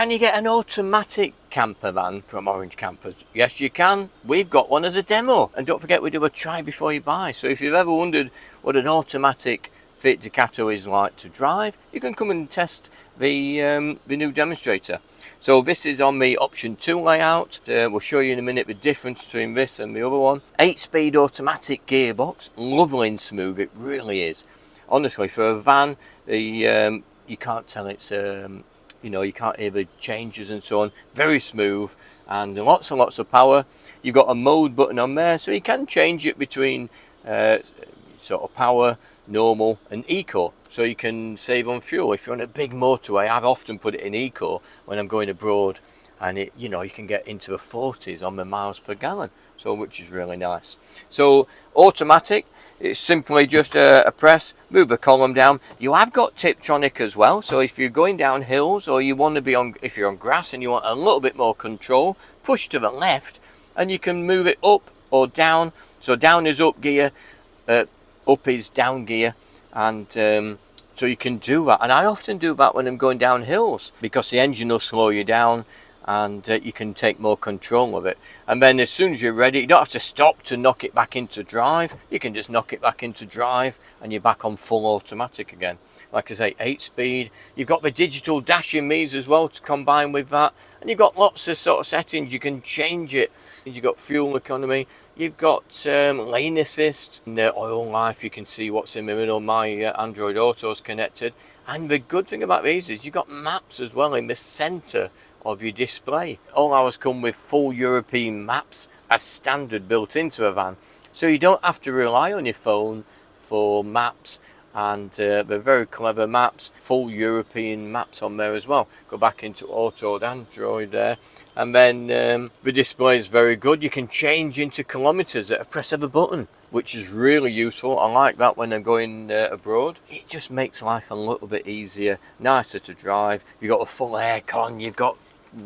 Can you get an automatic camper van from Orange Campers? Yes, you can. We've got one as a demo. And don't forget, we do a try before you buy. So if you've ever wondered what an automatic Fiat Ducato is like to drive, you can come and test the new demonstrator. So this is on the option 2 layout. We'll show you in a minute the difference between this and the other one. 8-speed automatic gearbox, lovely and smooth, it really is. Honestly, for a van, you can't tell it's you know, you can't hear the changes and so on. Very smooth and lots and lots of power. You've got a mode button on there, so you can change it between sort of power, normal and eco, so you can save on fuel. If you're on a big motorway, I've often put it in eco when I'm going abroad, and it, you know, you can get into the 40s on the miles per gallon, so which is really nice. So automatic, it's simply just a press, move the column down. You have got Tiptronic as well, so if you're going down hills or you want to be on, if you're on grass and you want a little bit more control, push to the left and you can move it up or down. So down is up gear, up is down gear, and so you can do that. And I often do that when I'm going down hills, because the engine will slow you down and you can take more control of it. And then as soon as you're ready, you don't have to stop to knock it back into drive. You can just knock it back into drive and you're back on full automatic again. Like I say, 8-speed. You've got the digital dash in these as well to combine with that, and you've got lots of sort of settings. You can change it. You've got fuel economy, you've got lane assist, oil life. You can see what's in the middle. My Android Auto's connected, and the good thing about these is you've got maps as well in the center of your display. All ours come with full European maps as standard built into a van, so you don't have to rely on your phone for maps. And they're very clever maps, full European maps on there as well. Go back into auto and Android there, and then the display is very good. You can change into kilometers at a press of a button, which is really useful. I like that when I'm going abroad. It just makes life a little bit easier, nicer to drive. You've got a full aircon, you've got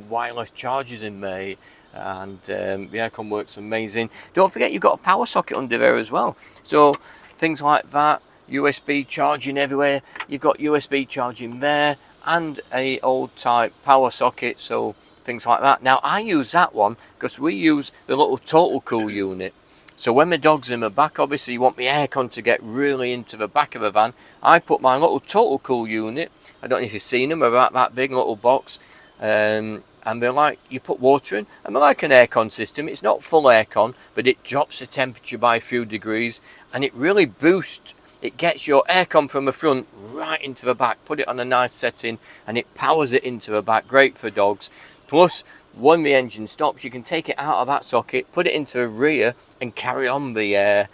wireless chargers in there, and the aircon works amazing. Don't forget you've got a power socket under there as well, so things like that. USB charging everywhere. You've got USB charging there and a old type power socket, so things like that. Now I use that one because we use the little Totalcool unit. So when the dog's in the back, obviously you want the aircon to get really into the back of the van. I put my little Totalcool unit, I don't know if you've seen them, they're about that big little box, and they're like, you put water in, and they're like an aircon system. It's not full aircon, but it drops the temperature by a few degrees, and it really boosts. It gets your aircon from the front right into the back. Put it on a nice setting and it powers it into the back. Great for dogs. Plus, when the engine stops, you can take it out of that socket, put it into the rear and carry on the air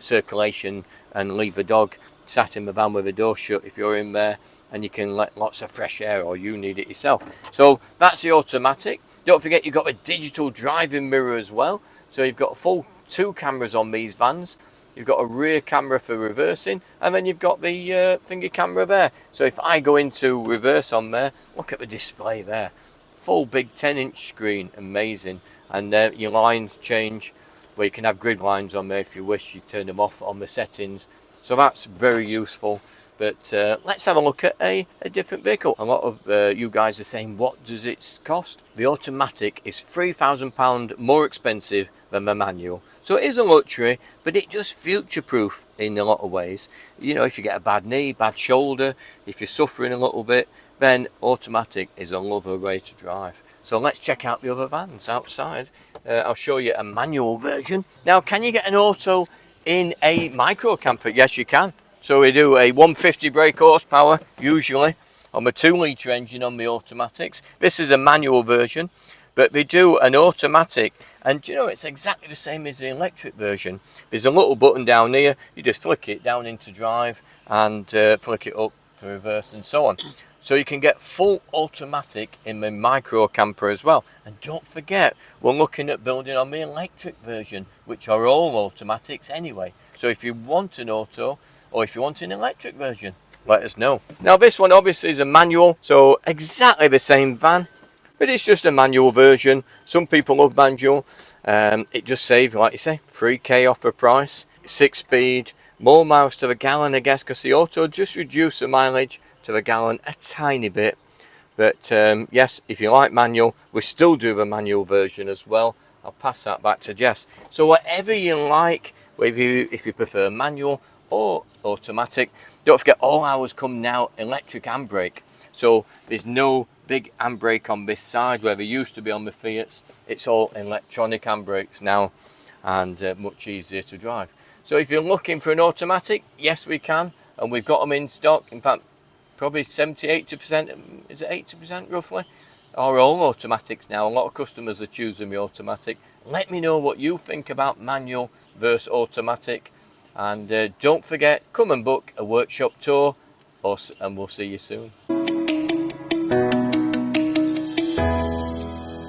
circulation, and leave the dog sat in the van with the door shut if you're in there, and you can let lots of fresh air, or you need it yourself. So that's the automatic. Don't forget you've got the digital driving mirror as well. So you've got full 2 cameras on these vans. You've got a rear camera for reversing, and then you've got the finger camera there. So if I go into reverse on there, look at the display there. Full big 10-inch screen, amazing. And your lines change, where you can have grid lines on there if you wish. You turn them off on the settings. So that's very useful. But let's have a look at a different vehicle. A lot of you guys are saying, what does it cost? The automatic is £3,000 more expensive than the manual. So it is a luxury, but it just future-proof in a lot of ways. You know, if you get a bad knee, bad shoulder, if you're suffering a little bit, then automatic is a lovely way to drive. So let's check out the other vans outside. I'll show you a manual version. Now, can you get an auto in a micro camper? Yes, you can. So we do a 150 brake horsepower, usually, on the 2-litre engine on the automatics. This is a manual version, but they do an automatic. And you know, it's exactly the same as the electric version. There's a little button down here. You just flick it down into drive and flick it up to reverse and so on. So you can get full automatic in the micro camper as well. And don't forget, we're looking at building on the electric version, which are all automatics anyway. So if you want an auto, or if you want an electric version, let us know. Now this one obviously is a manual, so exactly the same van, but it's just a manual version. Some people love manual. It just saves, like you say, 3k off the price. 6-speed, more miles to the gallon, I guess, because the auto just reduced the mileage to the gallon a tiny bit. But yes, if you like manual, we still do the manual version as well. I'll pass that back to Jess. So whatever you like, if you prefer manual or automatic, don't forget all ours come now electric handbrake. So there's no big handbrake on this side where there used to be on the Fiats. It's all electronic handbrakes now, and much easier to drive. So if you're looking for an automatic, yes we can, and we've got them in stock. In fact, probably 70-80%, is it 80% roughly, are all automatics now. A lot of customers are choosing the automatic. Let me know what you think about manual versus automatic, and don't forget, come and book a workshop tour, and we'll see you soon.